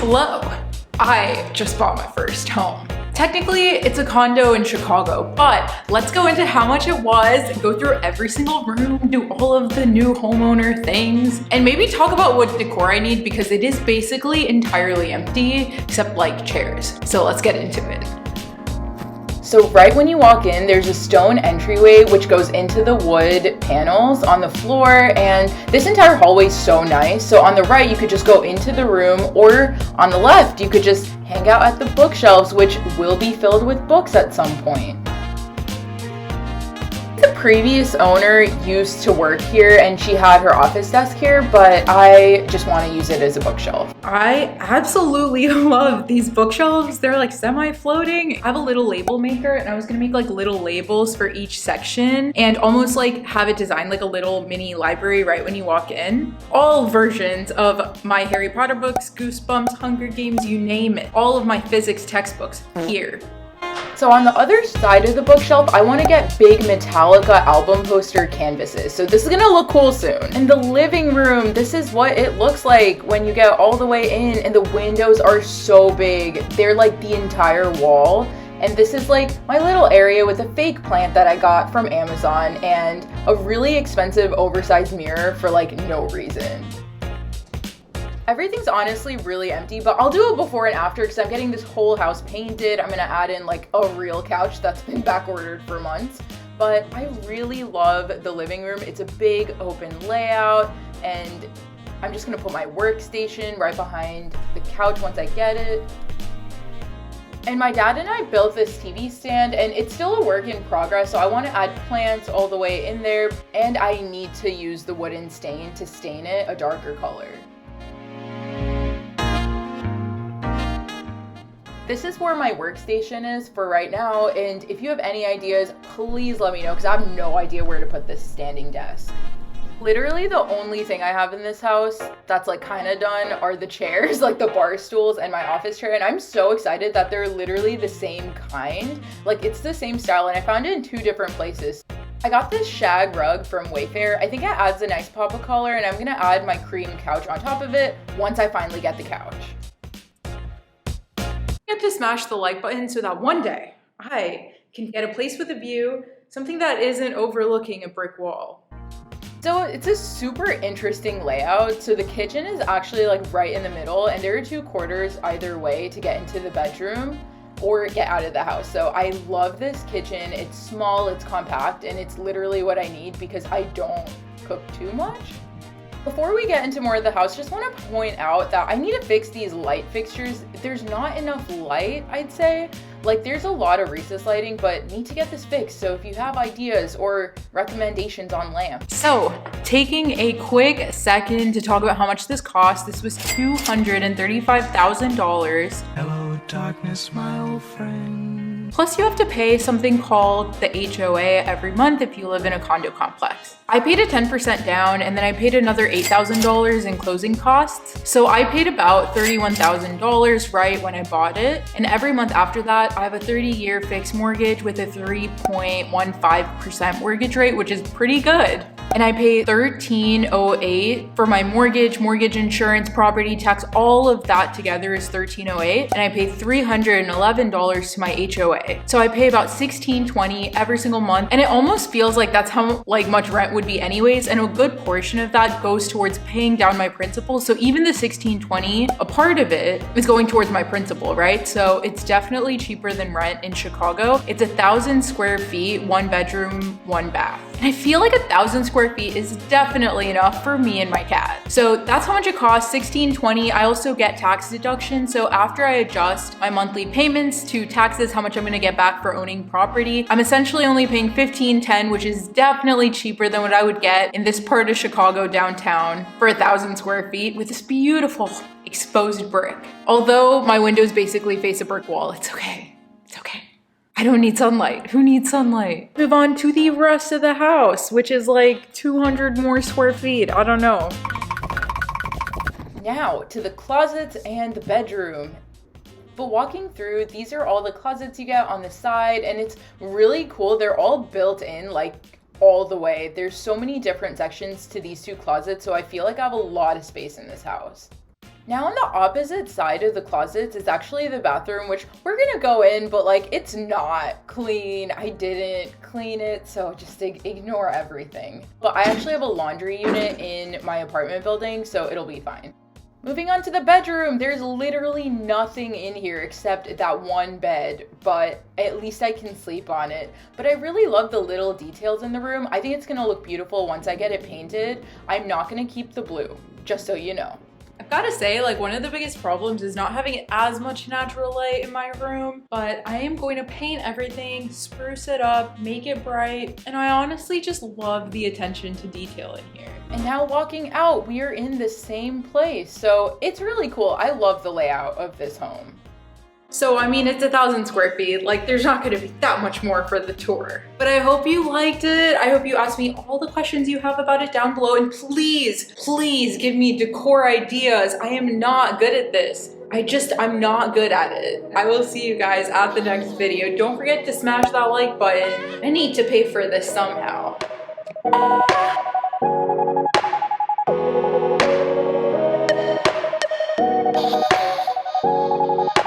Hello! I just bought my first home. Technically, it's a condo in Chicago, but let's go into how much it was and go through every single room, do all of the new homeowner things, and maybe talk about what decor I need because it is basically entirely empty except like chairs. So let's get into it. So right when you walk in, there's a stone entryway which goes into the wood panels on the floor, and this entire hallway is so nice. So on the right, you could just go into the room, or on the left, you could just hang out at the bookshelves, which will be filled with books at some point. The previous owner used to work here and she had her office desk here, but I just want to use it as a bookshelf. I absolutely love these bookshelves. They're like semi-floating. I have a little label maker and I was gonna make like little labels for each section and almost like have it designed like a little mini library right when you walk in. All versions of my Harry Potter books, Goosebumps, Hunger Games, you name it. All of my physics textbooks here. So on the other side of the bookshelf, I want to get big Metallica album poster canvases. So this is going to look cool soon. In the living room, this is what it looks like when you get all the way in, and the windows are so big. They're like the entire wall. And this is like my little area with a fake plant that I got from Amazon and a really expensive oversized mirror for like no reason. Everything's honestly really empty, but I'll do a before and after because I'm getting this whole house painted. I'm gonna add in like a real couch that's been back ordered for months. But I really love the living room. It's a big open layout, and I'm just gonna put my workstation right behind the couch once I get it. And my dad and I built this TV stand, and it's still a work in progress, so I want to add plants all the way in there, and I need to use the wooden stain to stain it a darker color. This is where my workstation is for right now, and if you have any ideas, please let me know because I have no idea where to put this standing desk. Literally the only thing I have in this house that's like kind of done are the chairs, like the bar stools and my office chair, and I'm so excited that they're literally the same kind. Like it's the same style, and I found it in 2 different places. I got this shag rug from Wayfair. I think it adds a nice pop of color, and I'm gonna add my cream couch on top of it once I finally get the couch. Get to smash the like button so that one day I can get a place with a view, something that isn't overlooking a brick wall. So it's a super interesting layout. So the kitchen is actually like right in the middle, and there are 2 quarters either way to get into the bedroom or get out of the house. So I love this kitchen. It's small, it's compact, and it's literally what I need because I don't cook too much. Before we get into more of the house, just want to point out that I need to fix these light fixtures. There's not enough light, I'd say. Like there's a lot of recessed lighting, but need to get this fixed. So if you have ideas or recommendations on lamps. So taking a quick second to talk about how much this cost. This was $235,000. Hello, darkness, my old friend. Plus you have to pay something called the HOA every month if you live in a condo complex. I paid a 10% down, and then I paid another $8,000 in closing costs. So I paid about $31,000 right when I bought it. And every month after that, I have a 30-year fixed mortgage with a 3.15% mortgage rate, which is pretty good. And I pay $1,308 for my mortgage, insurance, property tax, all of that together is $1,308. And I pay $311 to my HOA. So I pay about $1,620 every single month. And it almost feels like that's how much rent would be anyways. And a good portion of that goes towards paying down my principal. So even the $1,620, a part of it is going towards my principal, right? So it's definitely cheaper than rent in Chicago. It's 1,000 square feet, 1 bedroom, 1 bath. And I feel like 1,000 square feet is definitely enough for me and my cat. So that's how much it costs, $1,620. I also get tax deduction. So after I adjust my monthly payments to taxes, how much I'm gonna get back for owning property, I'm essentially only paying $1,510, which is definitely cheaper than what I would get in this part of Chicago downtown for 1,000 square feet with this beautiful exposed brick. Although my windows basically face a brick wall, it's okay, it's okay. I don't need sunlight. Who needs sunlight? Move on to the rest of the house, which is like 200 more square feet. I don't know. Now to the closets and the bedroom. But walking through, these are all the closets you get on the side, and it's really cool. They're all built in like all the way. There's so many different sections to these 2 closets, so I feel like I have a lot of space in this house. Now on the opposite side of the closets is actually the bathroom, which we're gonna go in, but like it's not clean. I didn't clean it, so just ignore everything. But I actually have a laundry unit in my apartment building, so it'll be fine. Moving on to the bedroom, there's literally nothing in here except that one bed, but at least I can sleep on it. But I really love the little details in the room. I think it's gonna look beautiful once I get it painted. I'm not gonna keep the blue, just so you know. I've gotta say, like, one of the biggest problems is not having as much natural light in my room, but I am going to paint everything, spruce it up, make it bright, and I honestly just love the attention to detail in here. And now walking out, we are in the same place, so it's really cool. I love the layout of this home. So, I mean, it's 1,000 square feet. Like, there's not gonna be that much more for the tour. But I hope you liked it. I hope you asked me all the questions you have about it down below. And please, please give me decor ideas. I am not good at this. I'm not good at it. I will see you guys at the next video. Don't forget to smash that like button. I need to pay for this somehow.